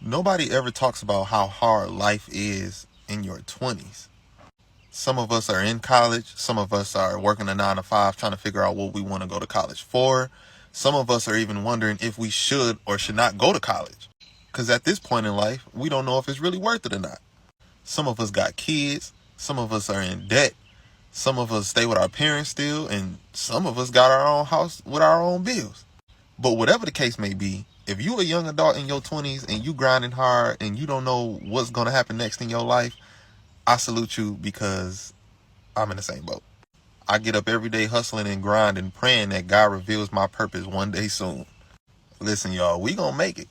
Nobody ever talks about how hard life is in your 20s. Some of us are in college. Some of us are working a 9 to 5 trying to figure out what we want to go to college for. Some of us are even wondering if we should or should not go to college. Because at this point in life, we don't know if it's really worth it or not. Some of us got kids. Some of us are in debt. Some of us stay with our parents still. And some of us got our own house with our own bills. But whatever the case may be, if you a young adult in your 20s and you grinding hard and you don't know what's going to happen next in your life, I salute you because I'm in the same boat. I get up every day hustling and grinding, praying that God reveals my purpose one day soon. Listen, y'all, we gonna make it.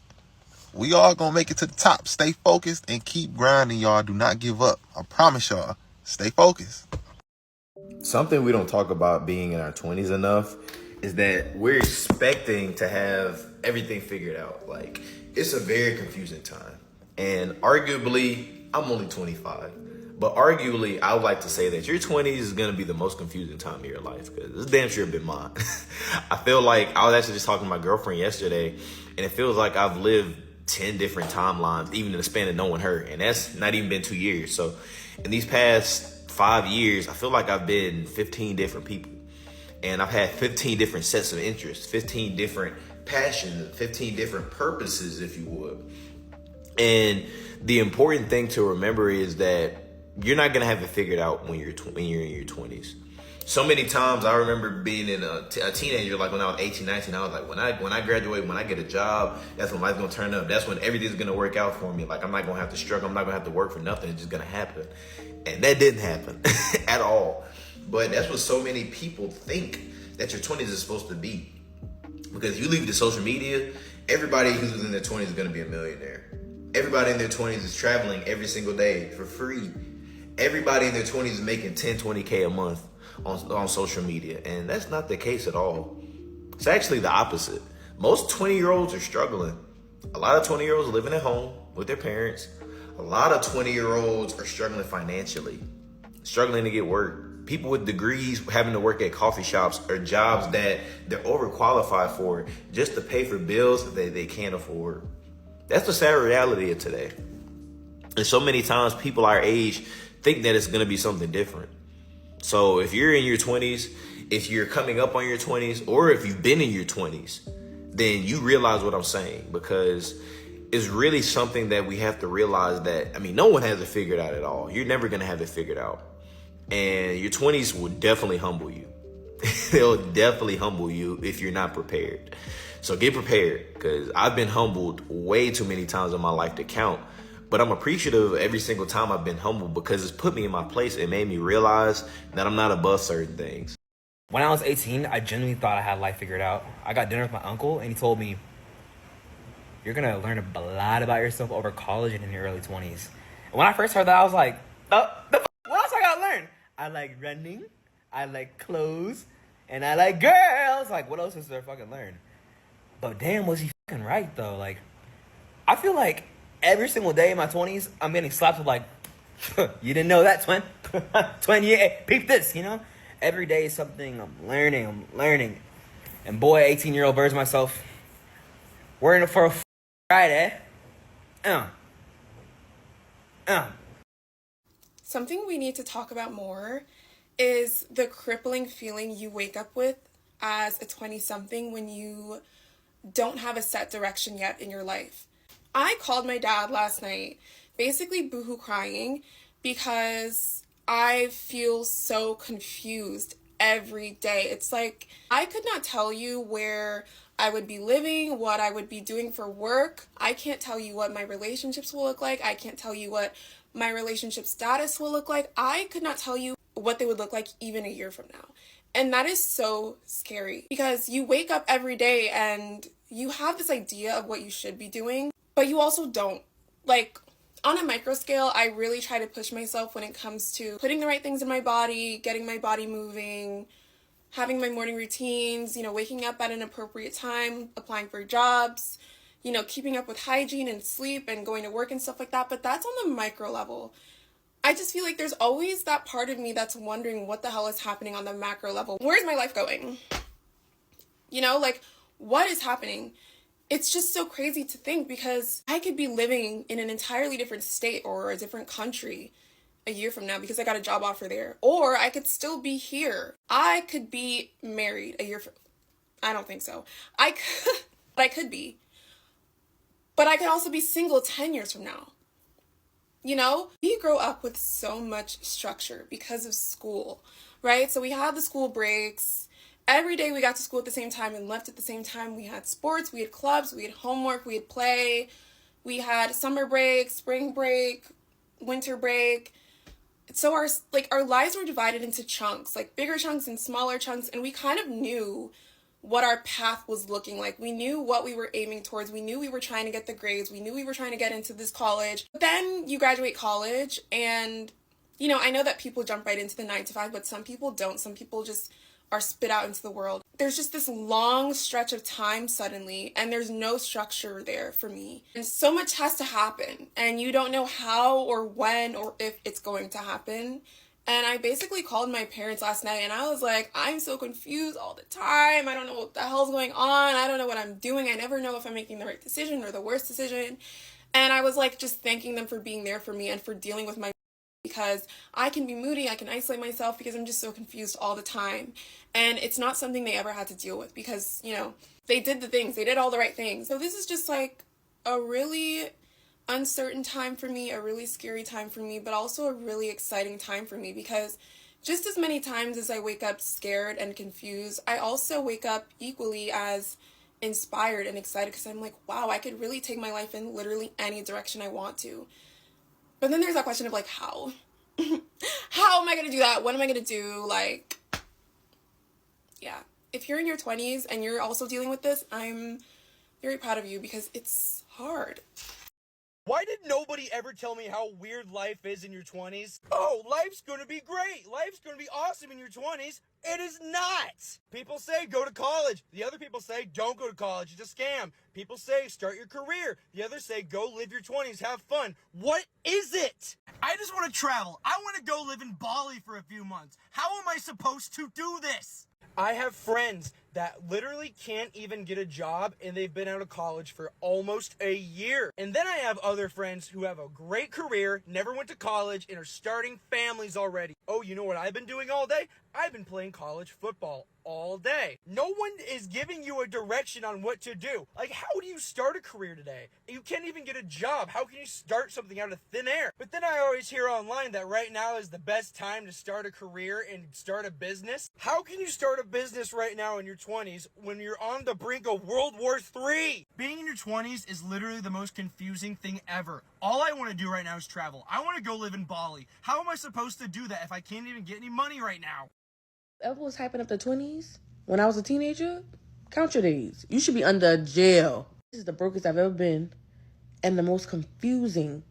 We all gonna make it to the top. Stay focused and keep grinding, y'all. Do not give up. I promise y'all. Stay focused. Something we don't talk about being in our 20s enough is that we're expecting to have everything figured out. Like, it's a very confusing time. And arguably, I'm only 25. But arguably, I would like to say that your 20s is going to be the most confusing time of your life, because it's damn sure been mine. I feel like I was actually just talking to my girlfriend yesterday, and it feels like I've lived 10 different timelines, even in the span of knowing her. And that's not even been 2 years. So in these past 5 years, I feel like I've been 15 different people. And I've had 15 different sets of interests, 15 different passions, 15 different purposes, if you would. And the important thing to remember is that you're not going to have it figured out when you're in your 20s. So many times I remember being a teenager, like when I was 18, 19, I was like, when I graduate, when I get a job, that's when life's going to turn up. That's when everything's going to work out for me. Like, I'm not going to have to struggle. I'm not going to have to work for nothing. It's just going to happen. And that didn't happen at all. But that's what so many people think that your 20s is supposed to be. Because if you leave it to social media, everybody who's in their 20s is going to be a millionaire. Everybody in their 20s is traveling every single day for free. Everybody in their 20s is making 10, 20K a month on social media. And that's not the case at all. It's actually the opposite. Most 20-year-olds are struggling. A lot of 20-year-olds are living at home with their parents. A lot of 20-year-olds are struggling financially, struggling to get work. People with degrees having to work at coffee shops or jobs that they're overqualified for just to pay for bills that they can't afford. That's the sad reality of today. And so many times people our age think that it's going to be something different. So if you're in your 20s, if you're coming up on your 20s, or if you've been in your 20s, then you realize what I'm saying, because it's really something that we have to realize that, no one has it figured out at all. You're never going to have it figured out. And your 20s will definitely humble you. They'll definitely humble you if you're not prepared. So get prepared, because I've been humbled way too many times in my life to count. But I'm appreciative every single time I've been humbled, because it's put me in my place. It made me realize that I'm not above certain things. When I was 18, I genuinely thought I had life figured out. I got dinner with my uncle, and he told me, you're going to learn a lot about yourself over college and in your early 20s. And when I first heard that, I was like, what else I got to learn? I like running, I like clothes, and I like girls. Like, what else is there to fucking learn? But damn, was he fucking right, though. Like, I feel like every single day in my 20s, I'm getting slapped with like, you didn't know that, twin? Twin, yeah, peep this, Every day is something I'm learning. And boy, 18-year-old version of myself, we're in it for a Friday. Something we need to talk about more is the crippling feeling you wake up with as a 20-something when you don't have a set direction yet in your life. I called my dad last night, basically boohoo crying, because I feel so confused every day. It's like I could not tell you where I would be living, what I would be doing for work. I can't tell you what my relationships will look like. I can't tell you what my relationship status will look like. I could not tell you what they would look like even a year from now. And that is so scary, because you wake up every day and you have this idea of what you should be doing, but you also don't. Like, on a micro scale, I really try to push myself when it comes to putting the right things in my body, getting my body moving, having my morning routines, waking up at an appropriate time, applying for jobs, keeping up with hygiene and sleep and going to work and stuff like that. But that's on the micro level. I just feel like there's always that part of me that's wondering what the hell is happening on the macro level. Where's my life going? Like, what is happening? it's just so crazy to think, because I could be living in an entirely different state or a different country a year from now because I got a job offer there. Or I could still be here. I could be married a year from... I don't think so. I could, but I could be. But I could also be single 10 years from now. You know, we grow up with so much structure because of school, right? So we had the school breaks. Every day we got to school at the same time and left at the same time. We had sports, we had clubs, we had homework, we had play. We had summer break, spring break, winter break. So our lives were divided into chunks, like bigger chunks and smaller chunks, and we kind of knew what our path was looking like. We knew what we were aiming towards. We knew we were trying to get the grades. We knew we were trying to get into this college. But then you graduate college and, you know, I know that people jump right into the 9 to 5, but some people don't. Some people just are spit out into the world. There's just this long stretch of time suddenly, and there's no structure there for me. And so much has to happen, and you don't know how or when or if it's going to happen. And I basically called my parents last night and I was like, I'm so confused all the time. I don't know what the hell's going on. I don't know what I'm doing. I never know if I'm making the right decision or the worst decision. And I was like, just thanking them for being there for me and for dealing with my... because I can be moody, I can isolate myself because I'm just so confused all the time. And it's not something they ever had to deal with because, you know, they did the things, they did all the right things. So this is just like a really uncertain time for me, a really scary time for me, but also a really exciting time for me because just as many times as I wake up scared and confused, I also wake up equally as inspired and excited because I'm like, wow, I could really take my life in literally any direction I want to. But then there's that question of like, how? How am I going to do that? What am I going to do? Like, yeah. If you're in your 20s and you're also dealing with this, I'm very proud of you because it's hard. Why did nobody ever tell me how weird life is in your 20s? Oh, life's gonna be great. Life's gonna be awesome in your 20s. It is not. People say go to college. The other people say don't go to college. It's a scam. People say start your career. The others say go live your 20s, have fun. What is it? I just want to travel. I want to go live in Bali for a few months. How am I supposed to do this? I have friends that literally can't even get a job and they've been out of college for almost a year. And then I have other friends who have a great career, never went to college, and are starting families already. Oh, you know what I've been doing all day? I've been playing college football all day. No one is giving you a direction on what to do. Like, how do you start a career today? You can't even get a job. How can you start something out of thin air? But then I always hear online that right now is the best time to start a career and start a business. How can you start a business right now in your 20s when you're on the brink of World War III? Being in your 20s is literally the most confusing thing ever. All I want to do right now is travel. I want to go live in Bali. How am I supposed to do that if I can't even get any money right now? Ever was hyping up the 20s when I was a teenager? Count your days. You should be under jail. This is the brokest I've ever been and the most confusing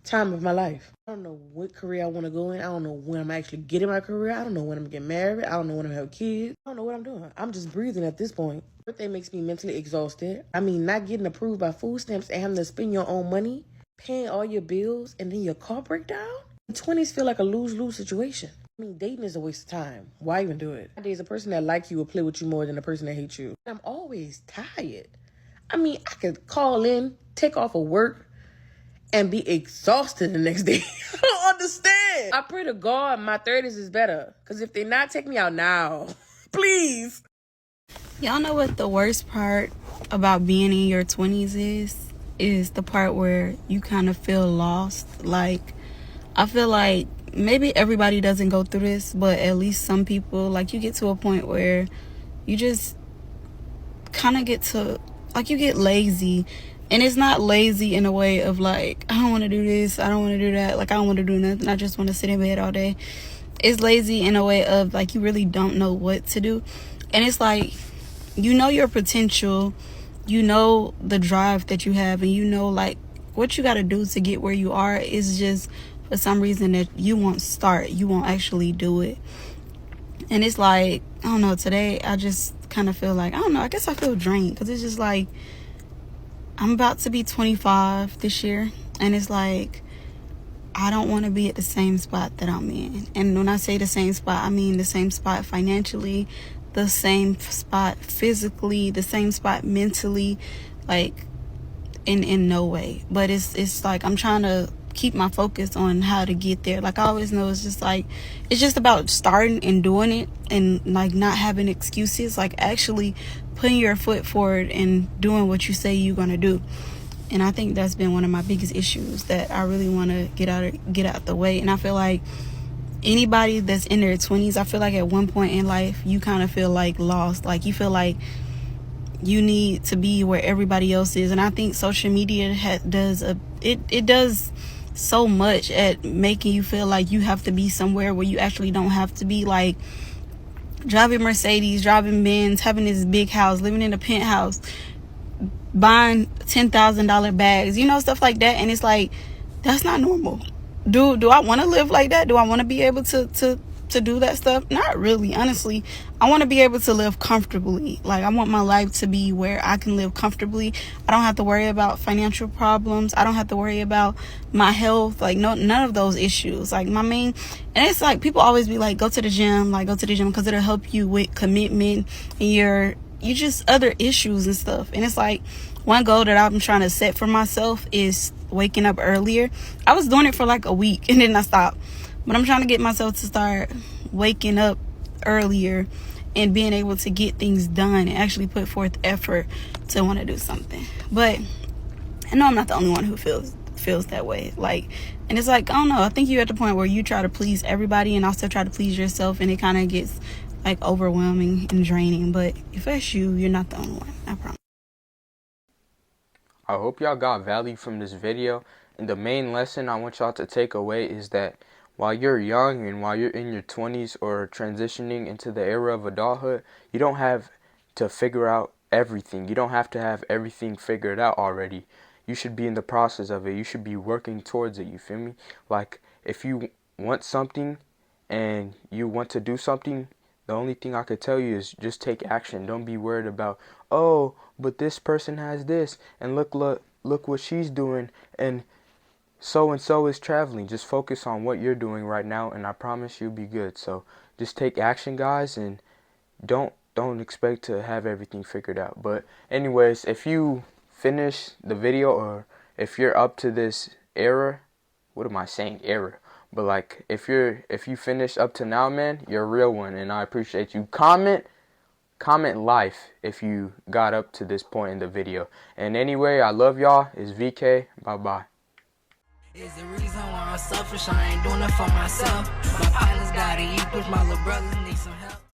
time of my life. I don't know what career I want to go in. I don't know when I'm actually getting my career. I don't know when I'm getting married. I don't know when I'm having kids. I don't know what I'm doing. I'm just breathing at this point. Birthday makes me mentally exhausted. I mean, not getting approved by food stamps and having to spend your own money, paying all your bills, and then your car break down. The 20s feel like a lose-lose situation. I mean, dating is a waste of time. Why even do it? Nowadays, a person that likes you will play with you more than a person that hates you. I'm always tired. I mean, I could call in, take off of work, and be exhausted the next day. I don't understand. I pray to God my 30s is better. Because if they not, take me out now. Please. Y'all know what the worst part about being in your 20s is the part where you kind of feel lost. Like, I feel like maybe everybody doesn't go through this, but at least some people, like, you get to a point where you just kind of get to, like, you get lazy. And it's not lazy in a way of like, I don't want to do this, I don't want to do that, like, I don't want to do nothing, I just want to sit in bed all day. It's lazy in a way of like, you really don't know what to do. And it's like, you know your potential, you know the drive that you have, and you know like what you got to do to get where you are. Is just for some reason that you won't start, you won't actually do it. And it's like, I don't know, today I just kind of feel like, I don't know, I guess I feel drained, because it's just like, I'm about to be 25 this year, and it's like, I don't want to be at the same spot that I'm in. And when I say the same spot, I mean the same spot financially, the same spot physically, the same spot mentally. like in no way. But it's like I'm trying to keep my focus on how to get there. Like I always know it's just like it's just about starting and doing it, and like not having excuses, like actually putting your foot forward and doing what you say you're gonna do. And I think that's been one of my biggest issues that I really want to get out the way. And I feel like anybody that's in their 20s, I feel like at one point in life you kind of feel like lost, like you feel like you need to be where everybody else is. And I think social media does so much at making you feel like you have to be somewhere where you actually don't have to be. Like driving Mercedes, driving Benz, having this big house, living in a penthouse, buying $10,000 bags, stuff like that. And it's like, that's not normal. Do I want to live like that? Do I want to be able to do that stuff? Not really, honestly. I want to be able to live comfortably. Like I want my life to be where I can live comfortably. I don't have to worry about financial problems. I don't have to worry about my health. Like none of those issues. Like my main, and it's like people always be like, go to the gym because it'll help you with commitment and your just other issues and stuff. And it's like one goal that I'm trying to set for myself is waking up earlier. I was doing it for like a week and then I stopped. But I'm trying to get myself to start waking up earlier and being able to get things done and actually put forth effort to want to do something. But I know I'm not the only one who feels that way. Like, and it's like, I don't know, I think you're at the point where you try to please everybody and also try to please yourself, and it kind of gets like overwhelming and draining. But if that's you, you're not the only one, I promise. I hope y'all got value from this video, and the main lesson I want y'all to take away is that while you're young and while you're in your 20s or transitioning into the era of adulthood, you don't have to figure out everything. You don't have to have everything figured out already. You should be in the process of it. You should be working towards it, you feel me? Like, if you want something and you want to do something, the only thing I could tell you is just take action. Don't be worried about, oh, but this person has this, and look what she's doing, and so is traveling. Just focus on what you're doing right now, and I promise you'll be good. So just take action, guys, and don't expect to have everything figured out. But anyways, if you finish the video, or if you're up to this era, what am I saying, era? But like, if you finish up to now, man, you're a real one, and I appreciate you. Comment life if you got up to this point in the video. And anyway, I love y'all. It's VK. Bye. Is the reason why I'm selfish, I ain't doing it for myself. My partner's got it, you push my little brothers need some help.